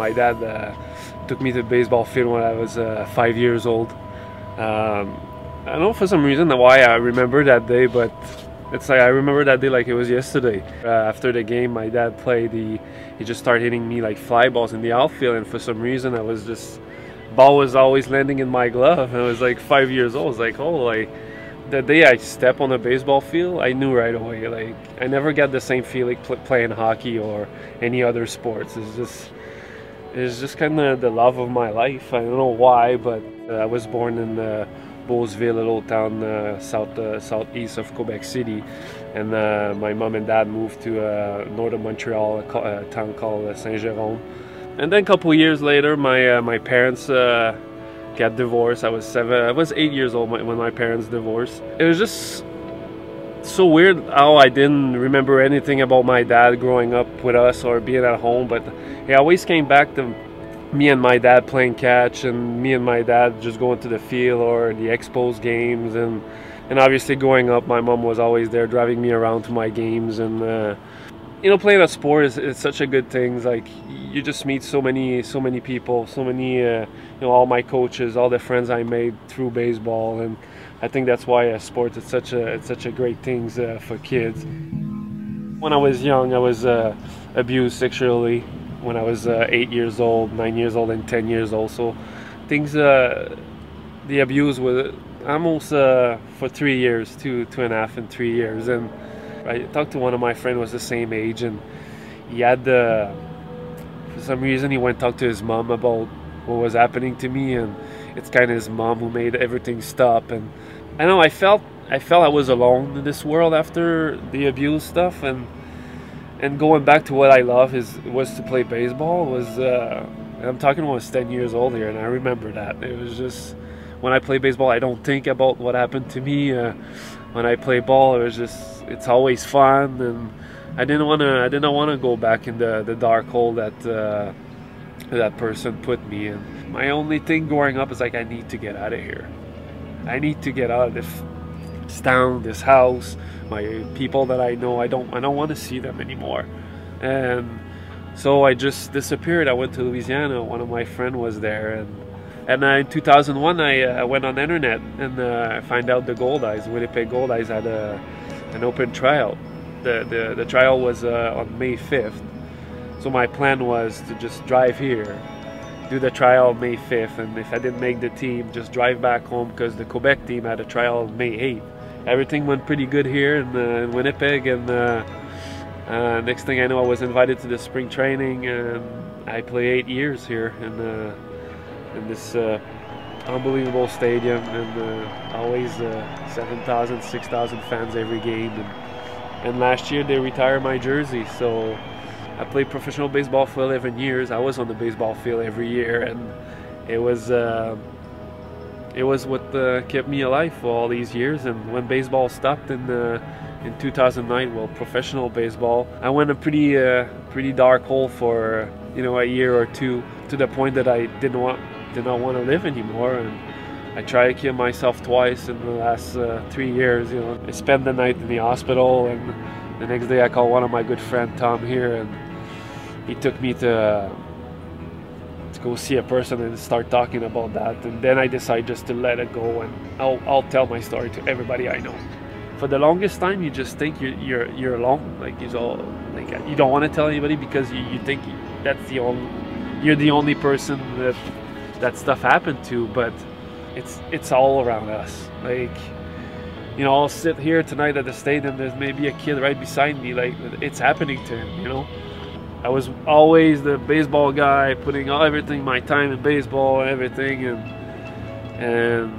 my dad took me to the baseball field when I was 5 years old. I don't know for some reason why I remember that day, but it's like I remember that day like it was yesterday. After the game, my dad played. He just started hitting me like fly balls in the outfield, and for some reason I was just, ball was always landing in my glove. And I was like 5 years old. I was like, oh, like the day I step on a baseball field, I knew right away. Like I never got the same feeling playing hockey or any other sports. It's just kind of the love of my life. I don't know why, but I was born in Beauceville, a little town southeast of Quebec City, and my mom and dad moved to northern Montreal, a town called Saint-Jérôme. And then a couple years later, my parents got divorced. I was 8 years old when my parents divorced. It was just so weird how I didn't remember anything about my dad growing up with us or being at home, but he always came back to me and my dad playing catch, and me and my dad just going to the field or the Expos games, and obviously growing up my mom was always there driving me around to my games. And you know, playing a sport is such a good thing. Like you just meet so many people, so many you know, all my coaches, all the friends I made through baseball, and I think that's why sports is such a great thing for kids. When I was young, I was abused sexually when I was 8 years old, 9 years old, and 10 years old. So things, the abuse was almost for 3 years, two and a half and 3 years. And I talked to one of my friends was the same age, and he had for some reason he went and talked to his mom about what was happening to me, and it's kind of his mom who made everything stop. And I know I felt I was alone in this world after the abuse stuff, and going back to what I love was to play baseball. I'm talking when I was 10 years old here, and I remember that. It was just, when I play baseball, I don't think about what happened to me. When I play ball, it's always fun, and I didn't want to go back in the dark hole that person put me in. My only thing growing up is like, I need to get out of here. I need to get out of this town, this house, my people that I know. I don't want to see them anymore. And so I just disappeared. I went to Louisiana. One of my friends was there, and in 2001 I went on the internet, and I find out the Goldeyes, Winnipeg Goldeyes, had an open tryout. The trial was on May 5th. So my plan was to just drive here, do the trial May 5th, and if I didn't make the team, just drive back home, because the Quebec team had a trial May 8th. Everything went pretty good here in Winnipeg, and next thing I know, I was invited to the spring training, and I played 8 years here in this unbelievable stadium, and always 7,000, 6,000 fans every game. And last year they retired my jersey, so I played professional baseball for 11 years. I was on the baseball field every year, and it was what kept me alive for all these years. And when baseball stopped in 2009, well, professional baseball, I went a pretty dark hole for, you know, a year or two, to the point that I did not want to live anymore. And I tried to kill myself twice in the last 3 years. You know, I spent the night in the hospital, and the next day I called one of my good friend Tom here, and he took me to go see a person and start talking about that. And then I decided just to let it go, and I'll tell my story to everybody I know. For the longest time, you just think you're alone, like you don't want to tell anybody, because you think you're the only person that stuff happened to. But it's all around us. Like, you know, I'll sit here tonight at the stadium, there's maybe a kid right beside me, like it's happening to him, you know. I was always the baseball guy, putting everything, my time in baseball and everything, and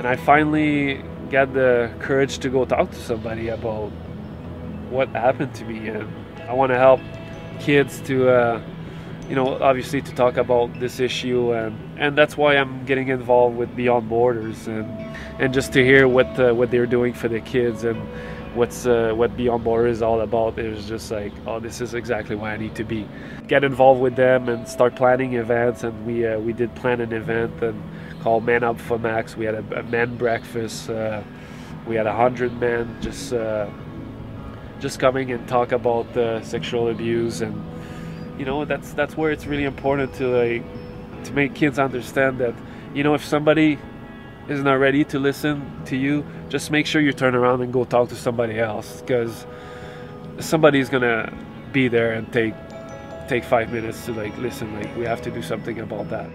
I finally got the courage to go talk to somebody about what happened to me. And I want to help kids to you know, obviously to talk about this issue, and that's why I'm getting involved with Beyond Borders, and just to hear what they're doing for the kids, and what Beyond Borders is all about. It was just like, oh, this is exactly where I need to be. Get involved with them and start planning events, and we did plan an event called Man Up for Max. We had a man breakfast. We had 100 men just coming and talk about sexual abuse, you know, that's where it's really important to make kids understand that, you know, if somebody is not ready to listen to you, just make sure you turn around and go talk to somebody else, because somebody's gonna be there and take 5 minutes to like listen. Like, we have to do something about that.